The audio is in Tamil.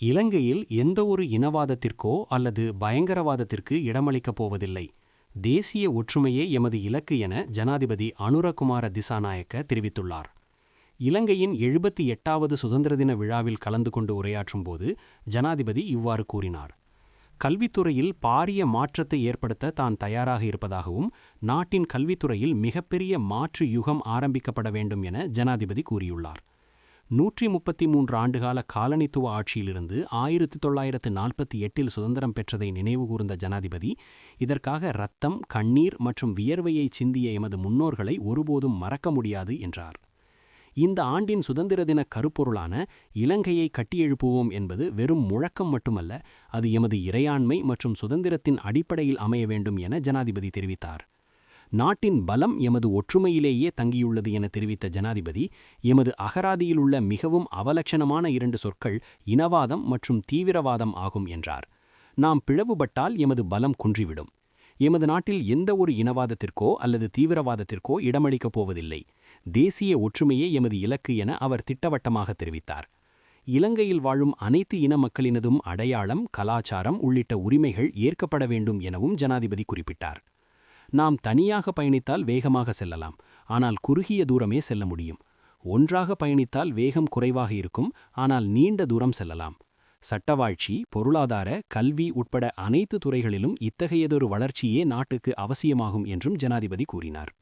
இலங்கையில் எந்தவொரு இனவாதத்திற்கோ அல்லது பயங்கரவாதத்திற்கு இடமளிக்கப் போவதில்லை. தேசிய ஒற்றுமையே எமது இலக்கு என ஜனாதிபதி அனுரகுமார திசாநாயக்க தெரிவித்துள்ளார். இலங்கையின் 78வது சுதந்திர தின விழாவில் கலந்து கொண்டு உரையாற்றும்போது ஜனாதிபதி இவ்வாறு கூறினார். கல்வித்துறையில் பாரிய மாற்றத்தை ஏற்படுத்த தான் தயாராக இருப்பதாகவும், நாட்டின் கல்வித்துறையில் மிகப்பெரிய மாற்று யுகம் ஆரம்பிக்கப்பட வேண்டும் என ஜனாதிபதி கூறியுள்ளார். 133 ஆண்டுகால காலனித்துவ ஆட்சியிலிருந்து 1948இல் சுதந்திரம் பெற்றதை நினைவுகூர்ந்த ஜனாதிபதி, இதற்காக இரத்தம், கண்ணீர் மற்றும் வியர்வையை சிந்திய எமது முன்னோர்களை ஒருபோதும் மறக்க முடியாது என்றார். இந்த ஆண்டின் சுதந்திர தின கருப்பொருளான இலங்கையை கட்டியெழுப்புவோம் என்பது வெறும் முழக்கம் மட்டுமல்ல, அது எமது இறையாண்மை மற்றும் சுதந்திரத்தின் அடிப்படையில் அமைய வேண்டும் என ஜனாதிபதி தெரிவித்தார். நாட்டின் பலம் எமது ஒற்றுமையிலேயே தங்கியுள்ளது என தெரிவித்த ஜனாதிபதி, எமது அகராதியில் உள்ள மிகவும் அவலட்சணமான 2 சொற்கள் இனவாதம் மற்றும் தீவிரவாதம் ஆகும் என்றார். நாம் பிளவுபட்டால் எமது பலம் குன்றிவிடும். எமது நாட்டில் எந்த ஒரு இனவாதத்திற்கோ அல்லது தீவிரவாதத்திற்கோ இடமளிக்கப் போவதில்லை. தேசிய ஒற்றுமையே எமது இலக்கு என அவர் திட்டவட்டமாக தெரிவித்தார். இலங்கையில் வாழும் அனைத்து இன மக்களினதும் அடையாளம், கலாச்சாரம் உள்ளிட்ட உரிமைகள் ஏற்கப்பட வேண்டும் எனவும் ஜனாதிபதி குறிப்பிட்டார். நாம் தனியாக பயணித்தால் வேகமாக செல்லலாம், ஆனால் குறுகிய தூரமே செல்ல முடியும். ஒன்றாக பயணித்தால் வேகம் குறைவாக இருக்கும், ஆனால் நீண்ட தூரம் செல்லலாம். சட்டவாழ்ச்சி, பொருளாதார, கல்வி உட்பட அனைத்து துறைகளிலும் இத்தகையதொரு வளர்ச்சியே நாட்டுக்கு அவசியமாகும் என்றும் ஜனாதிபதி கூறினார்.